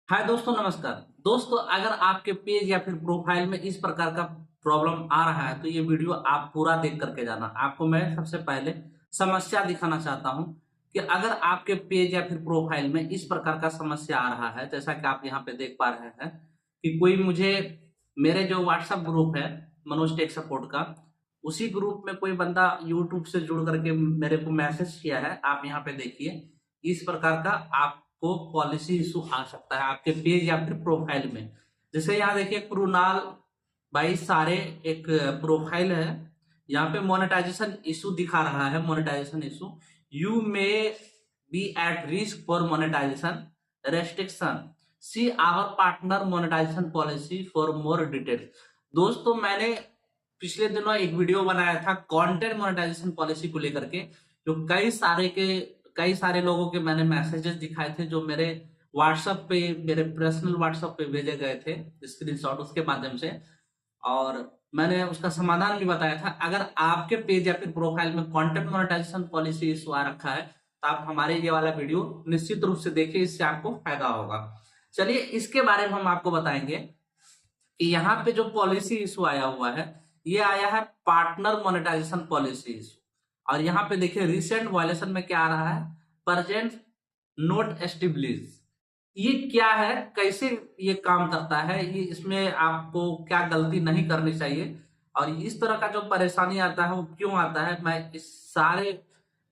हाय दोस्तों, नमस्कार। दोस्तों, अगर आपके पेज या फिर प्रोफाइल में इस प्रकार का प्रॉब्लम आ रहा है तो ये वीडियो आप पूरा देख करके जाना। आपको मैं सबसे पहले समस्या दिखाना चाहता हूं कि अगर आपके पेज या फिर प्रोफाइल में इस प्रकार का समस्या आ रहा है, जैसा कि आप यहाँ पे देख पा रहे हैं कि कोई मुझे मेरे जो व्हाट्सएप ग्रुप है मनोज टेक सपोर्ट का, उसी ग्रुप में कोई बंदा यूट्यूब से जुड़ करके मेरे को मैसेज किया है। आप यहाँ पे देखिए, इस प्रकार का आपको पॉलिसी इशू आ सकता है आपके पेज या फिर प्रोफाइल में। जैसे यहाँ देखिए, कृणाल भाई सारे एक प्रोफाइल है। यहाँ पे मोनेटाइजेशन इशू दिखा रहा है। Monetization issue, you may be at risk for monetization restriction, see our partner monetization policy for more detail. दोस्तों, मैंने पिछले दिनों एक वीडियो बनाया था कंटेंट मोनेटाइजेशन पॉलिसी को लेकर के, जो कई सारे लोगों के मैंने मैसेजेस दिखाए थे, जो मेरे व्हाट्सएप पे, मेरे पर्सनल व्हाट्सएप पे भेजे गए थे स्क्रीनशॉट उसके माध्यम से, और मैंने उसका समाधान भी बताया था। अगर आपके पेज या फिर प्रोफाइल में कंटेंट मोनेटाइजेशन पॉलिसी इशू आ रखा है तो आप हमारे ये वाला वीडियो निश्चित रूप से देखिए, इससे आपको फायदा होगा। चलिए, इसके बारे में हम आपको बताएंगे कि यहाँ पे जो पॉलिसी इशू आया हुआ है, ये आया है पार्टनर मोनेटाइजेशन पॉलिसी इशू। और यहाँ पे देखिए, रिसेंट वायलेशन में क्या आ रहा है, प्रेजेंट नोट एस्टेब्लिश। ये क्या है, कैसे ये काम करता है, ये इसमें आपको क्या गलती नहीं करनी चाहिए, और इस तरह का जो परेशानी आता है वो क्यों आता है, मैं इस सारे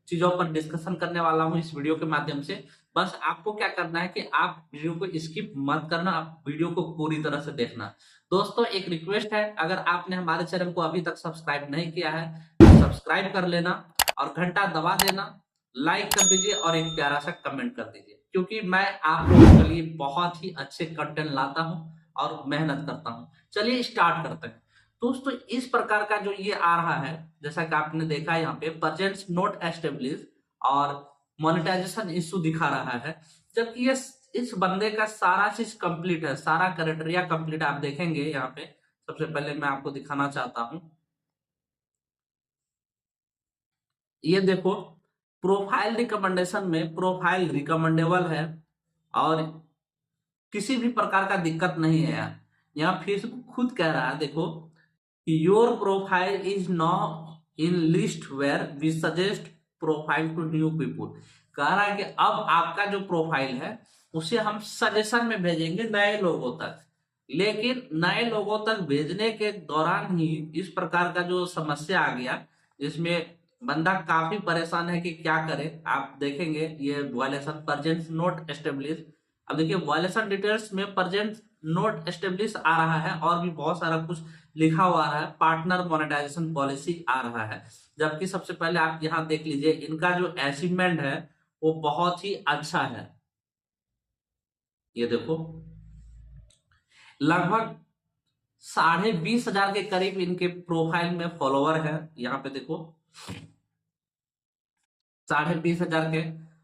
चीजों पर डिस्कशन करने वाला हूं इस वीडियो के माध्यम से। बस आपको क्या करना है कि आप वीडियो को स्किप मत करना, आप वीडियो को पूरी तरह से देखना। दोस्तों, एक रिक्वेस्ट है, अगर आपने हमारे चैनल को अभी तक सब्सक्राइब नहीं किया है तो सब्सक्राइब कर लेना और घंटा दबा देना, लाइक कर दीजिए और एक प्यारा सा कमेंट कर दीजिए, क्योंकि मैं आप लोगों के लिए बहुत ही अच्छे कंटेंट लाता हूं और मेहनत करता हूं। चलिए स्टार्ट करते हैं। दोस्तों, इस प्रकार का जो ये आ रहा है, जैसा कि आपने देखा यहाँ पे प्रेजेंट नोट एस्टेब्लिश और मोनेटाइजेशन इशू दिखा रहा है, जबकि ये इस बंदे का सारा चीज कंप्लीट है, सारा क्राइटेरिया कंप्लीट आप देखेंगे यहाँ पे। सबसे पहले मैं आपको दिखाना चाहता हूं, ये देखो, प्रोफाइल रिकमेंडेशन में प्रोफाइल रिकमेंडेबल है और किसी भी प्रकार का दिक्कत नहीं है यार। यहाँ फेसबुक खुद कह रहा है, देखो, your profile is now in list where we suggest profile to new people. कह रहा है कि अब आपका जो प्रोफाइल है उसे हम सजेशन में भेजेंगे नए लोगों तक। लेकिन नए लोगों तक भेजने के दौरान ही इस प्रकार का जो समस्या आ गया, जिसमें बंदा काफी परेशान है कि क्या करे। आप देखेंगे ये वायलेशन प्रेजेंट नोट एस्टेब्लिश। अब देखिए, वायलेशन डिटेल्स में प्रेजेंट नोट एस्टेब्लिश आ रहा है और भी बहुत सारा कुछ लिखा हुआ है, पार्टनर मोनेटाइजेशन पॉलिसी आ रहा है। जबकि सबसे पहले आप यहाँ देख लीजिए, इनका जो अचीवमेंट है वो बहुत ही अच्छा है। ये देखो, लगभग 20,500 के करीब इनके प्रोफाइल में फॉलोवर है। यहाँ पे देखो, 20,500 के,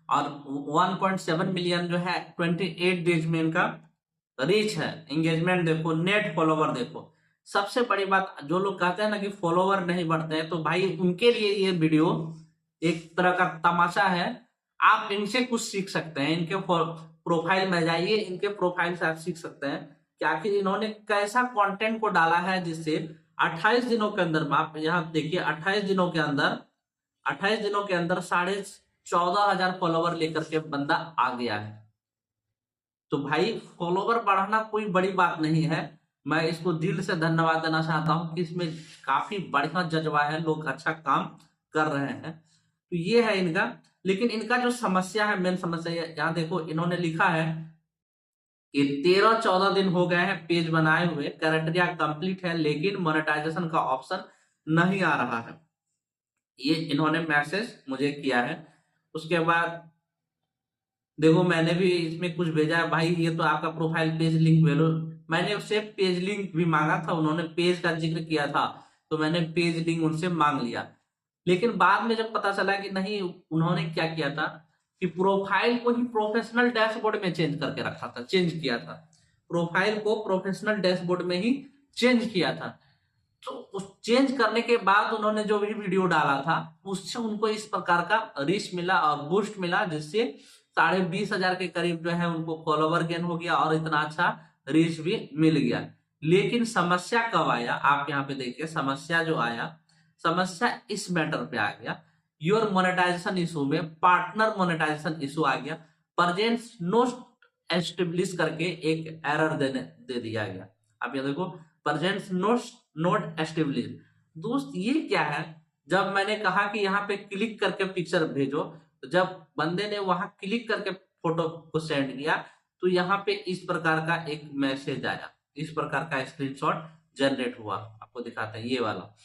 और 1.7 मिलियन जो है 28 डेज में इनका रीच है। एंगेजमेंट देखो, नेट फॉलोवर देखो। सबसे बड़ी बात, जो लोग कहते हैं ना कि फॉलोवर नहीं बढ़ते हैं, तो भाई उनके लिए ये वीडियो एक तरह का तमाशा है। आप इनसे कुछ सीख सकते हैं, इनके प्रोफाइल में जाइए, इनके प्रोफाइल से आप सीख सकते हैं कि आखिर इन्होंने कैसा कंटेंट को डाला है, जिससे 28 दिनों के अंदर, आप यहाँ देखिए, 28 दिनों के अंदर 14,500 फॉलोवर लेकर के बंदा आ गया है। तो भाई, फॉलोवर बढ़ाना कोई बड़ी बात नहीं है। मैं इसको दिल से धन्यवाद देना चाहता हूं कि इसमें काफी बढ़िया जज्बा है, लोग अच्छा काम कर रहे हैं। तो ये है इनका। लेकिन इनका जो समस्या है, मेन समस्या यहाँ देखो, इन्होंने लिखा है कि 13-14 दिन हो गए हैं पेज बनाए हुए, क्राइटेरिया कंप्लीट है, लेकिन मोनेटाइजेशन का ऑप्शन नहीं आ रहा है। ये इन्होंने मैसेज मुझे किया है। उसके बाद देखो, मैंने भी इसमें कुछ भेजा है, भाई ये तो आपका प्रोफाइल पेज लिंक भेजो। मैंने उससे पेज लिंक भी मांगा था, उन्होंने पेज का जिक्र किया था, तो मैंने पेज लिंक उनसे मांग लिया। लेकिन बाद में जब पता चला कि नहीं, उन्होंने क्या किया था कि प्रोफाइल को ही प्रोफेशनल डैशबोर्ड में चेंज करके रखा था, चेंज किया था। प्रोफाइल को प्रोफेशनल डैशबोर्ड में ही चेंज किया था। तो उस चेंज करने के बाद उन्होंने जो भी वीडियो डाला था, उससे उनको इस प्रकार का रीच मिला और बूस्ट मिला, जिससे 20,500 के करीब जो है उनको फॉलोवर गेन हो गया और इतना अच्छा रीच भी मिल गया। लेकिन समस्या कब आया, आप यहाँ पे देखिए समस्या जो आया, समस्या इस मैटर पे आ गया, योर मोनेटाइजेशन इशू में पार्टनर मोनेटाइजेशन इशू आ गया, प्रेजेंट्स नोट एस्टेब्लिश करके एक एरर दे दिया गया। आप ये देखो प्रेजेंट्स नोट एस्टेब्लिश। दोस्त ये क्या है, जब मैंने कहा कि यहाँ पे क्लिक करके पिक्चर भेजो, तो जब बंदे ने वहां क्लिक करके फोटो को सेंड किया तो यहाँ पे इस प्रकार का एक मैसेज आया, इस प्रकार का स्क्रीनशॉट जनरेट हुआ। आपको दिखाते हैं ये वाला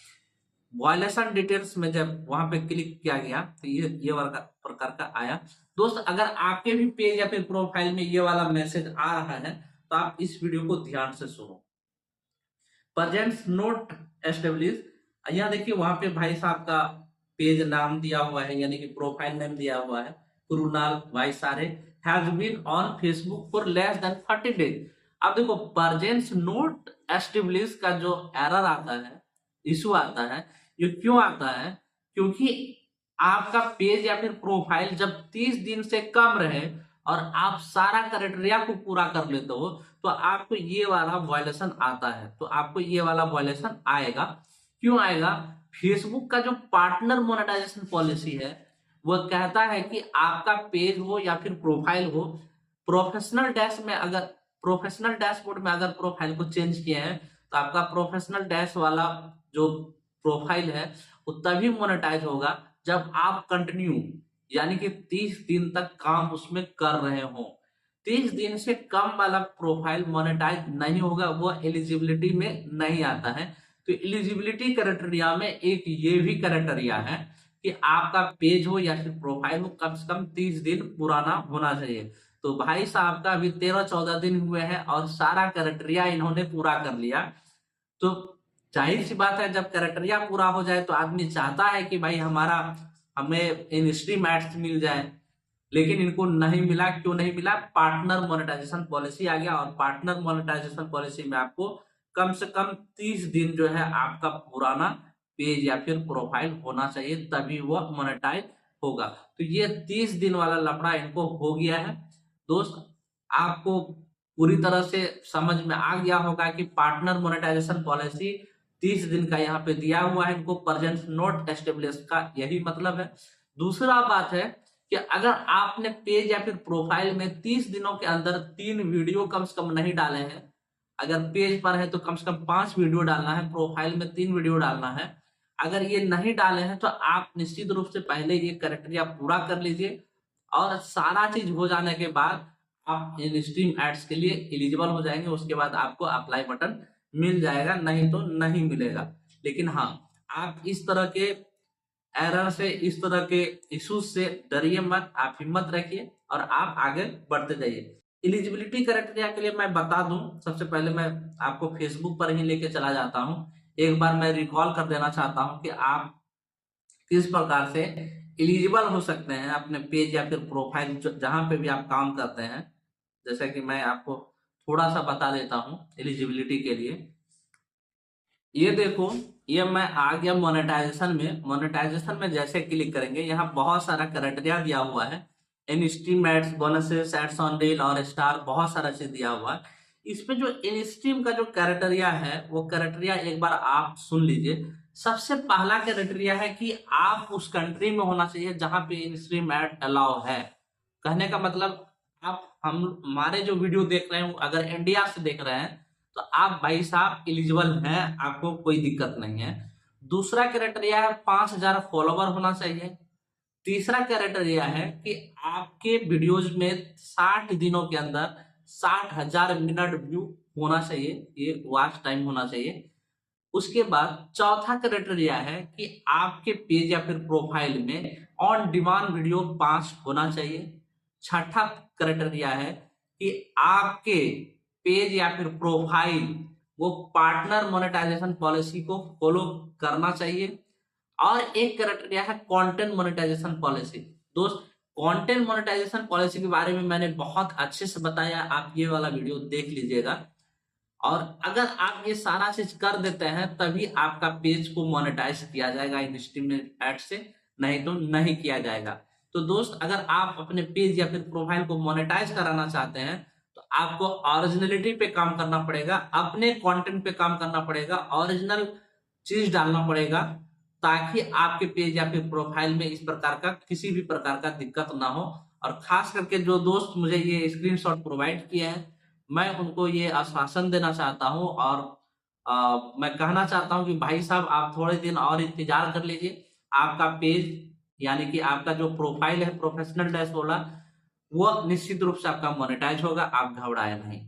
वायलेशन डिटेल्स में जब वहां पे क्लिक किया गया तो ये वाला प्रकार का आया। दोस्त अगर आपके भी पेज या फिर प्रोफाइल में ये वाला मैसेज आ रहा है तो आप इस वीडियो को ध्यान से सुनो। प्रेजेंट्स नोट एस्टेब्लिश, यहाँ देखिए वहां पे भाई साहब का पेज नाम दिया हुआ है, यानी कि प्रोफाइल नेम दिया हुआ है कुरुनाल वाइसारे, has been on Facebook for less than 30 days. अब देखो प्रेजेंट्स नोट एस्टेब्लिश का जो एरर आता है, इशू आता है, ये क्यों आता है, क्योंकि आपका पेज या फिर प्रोफाइल जब 30 दिन से कम रहे और आप सारा क्राइटेरिया को पूरा कर लेते हो तो आपको ये वाला वायलेशन आता है, तो आपको ये वाला वायलेशन आएगा। क्यों आएगा, फेसबुक का जो पार्टनर मोनेटाइजेशन पॉलिसी है वो कहता है कि आपका पेज हो या फिर प्रोफाइल हो, प्रोफेशनल डैशबोर्ड में अगर प्रोफाइल को चेंज किए हैं तो आपका प्रोफेशनल डैश वाला जो प्रोफाइल है वो तभी मोनेटाइज होगा जब आप कंटिन्यू यानी कि 30 दिन तक काम उसमें कर रहे हो। 30 दिन से कम वाला प्रोफाइल मोनेटाइज नहीं होगा, वो एलिजिबिलिटी में नहीं आता है। तो एलिजिबिलिटी क्राइटेरिया में एक ये भी क्राइटेरिया है कि आपका पेज हो या फिर प्रोफाइल हो कम से कम 30 दिन पुराना होना चाहिए। तो भाई साहब का अभी 13-14 दिन हुए हैं और सारा क्राइटेरिया इन्होंने पूरा कर लिया। तो जाहिर सी बात है जब क्राइटेरिया पूरा हो जाए तो आदमी चाहता है कि भाई हमें इन स्ट्रीम एड्स मिल जाए, लेकिन इनको नहीं मिला। क्यों नहीं मिला, पार्टनर मोनेटाइजेशन पॉलिसी आ गया और पार्टनर मोनेटाइजेशन पॉलिसी में आपको कम से कम 30 दिन जो है आपका पुराना पेज या फिर प्रोफाइल होना चाहिए, तभी वो मोनेटाइज होगा। तो ये 30 दिन वाला लफड़ा इनको हो गया है। दोस्त आपको पूरी तरह से समझ में आ गया होगा कि पार्टनर मोनेटाइजेशन पॉलिसी 30 दिन का यहाँ पे दिया हुआ है इनको, प्रेजेंट नोट एस्टेब्लिश का यही मतलब है। दूसरा बात है कि अगर आपने पेज या फिर प्रोफाइल में 30 दिनों के अंदर 3 वीडियो कम से कम नहीं डाले हैं, अगर पेज पर है तो कम से कम 5 वीडियो डालना है, प्रोफाइल में 3 वीडियो डालना है। अगर ये नहीं डाले हैं तो आप निश्चित रूप से पहले ये क्राइटेरिया पूरा कर लीजिए और सारा चीज हो जाने के बाद आप इन स्ट्रीम एड्स के लिए एलिजिबल हो जाएंगे। उसके बाद आपको अप्लाई बटन मिल जाएगा, नहीं तो नहीं मिलेगा। लेकिन हाँ, आप इस तरह के एरर से, इस तरह के इश्यूज से डरिए मत, आप हिम्मत रखिए और आप आगे बढ़ते जाइए। एलिजिबिलिटी क्राइटेरिया के लिए मैं बता दूं, सबसे पहले मैं आपको फेसबुक पर ही लेके चला जाता हूं। एक बार मैं रिकॉल कर देना चाहता हूं कि आप किस प्रकार से एलिजिबल हो सकते हैं अपने पेज या फिर प्रोफाइल जहां पे भी आप काम करते हैं। जैसे कि मैं आपको थोड़ा सा बता देता हूं एलिजिबिलिटी के लिए। ये देखो, ये मैं आ गया मोनेटाइजेशन में। मोनेटाइजेशन में जैसे क्लिक करेंगे यहाँ बहुत सारा क्राइटेरिया दिया हुआ है, in stream ads, bonuses, ads on reel और स्टार, बहुत सारा चीज दिया हुआ है। इसमें जो इन-स्ट्रीम का जो क्राइटेरिया है वो क्राइटेरिया एक बार आप सुन लीजिए। सबसे पहला क्राइटेरिया है कि आप उस कंट्री में होना चाहिए जहां पे इन-स्ट्रीम एड अलाउ है। कहने का मतलब आप हमारे जो वीडियो देख रहे हैं अगर इंडिया से देख रहे हैं तो आप भाई साहब एलिजिबल हैं, आपको कोई दिक्कत नहीं है। दूसरा क्राइटेरिया है 5,000 फॉलोवर होना चाहिए। तीसरा क्राइटेरिया है कि आपके वीडियोज में 60 दिनों के अंदर 60,000 मिनट व्यू होना चाहिए, ये वॉच टाइम होना चाहिए। उसके बाद चौथा क्राइटेरिया है कि आपके पेज या फिर प्रोफाइल में ऑन डिमांड वीडियो 5 होना चाहिए। छठा क्राइटेरिया है कि आपके पेज या फिर प्रोफाइल वो पार्टनर मोनेटाइजेशन पॉलिसी को फॉलो करना चाहिए। और एक क्राइटेरिया है कंटेंट मोनेटाइजेशन पॉलिसी। दोस्त कंटेंट मोनेटाइजेशन पॉलिसी के बारे में मैंने बहुत अच्छे से बताया, आप ये वाला वीडियो देख लीजिएगा। और अगर आप ये सारा चीज कर देते हैं तभी आपका पेज को मोनेटाइज किया जाएगा इन स्ट्रीम एड से, नहीं तो नहीं किया जाएगा। तो दोस्त अगर आप अपने पेज या फिर प्रोफाइल को मोनेटाइज कराना चाहते हैं तो आपको ओरिजिनलिटी पे काम करना पड़ेगा, अपने कंटेंट पे काम करना पड़ेगा, ओरिजिनल चीज डालना पड़ेगा, ताकि आपके पेज या फिर प्रोफाइल में इस प्रकार का किसी भी प्रकार का दिक्कत ना हो। और खास करके जो दोस्त मुझे ये स्क्रीनशॉट प्रोवाइड किए हैं, मैं उनको ये आश्वासन देना चाहता हूं और मैं कहना चाहता हूं कि भाई साहब आप थोड़े दिन और इंतजार कर लीजिए, आपका पेज यानी कि आपका जो प्रोफाइल है प्रोफेशनल डैश बोला, वो निश्चित रूप से आपका मोनेटाइज होगा, आप घबराए नहीं।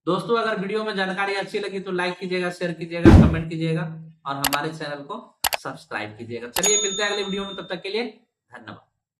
दोस्तों अगर वीडियो में जानकारी अच्छी लगी तो लाइक कीजिएगा, शेयर कीजिएगा, कमेंट कीजिएगा और हमारे चैनल को सब्सक्राइब कीजिएगा। चलिए मिलते हैं अगले वीडियो में, तब तक के लिए धन्यवाद।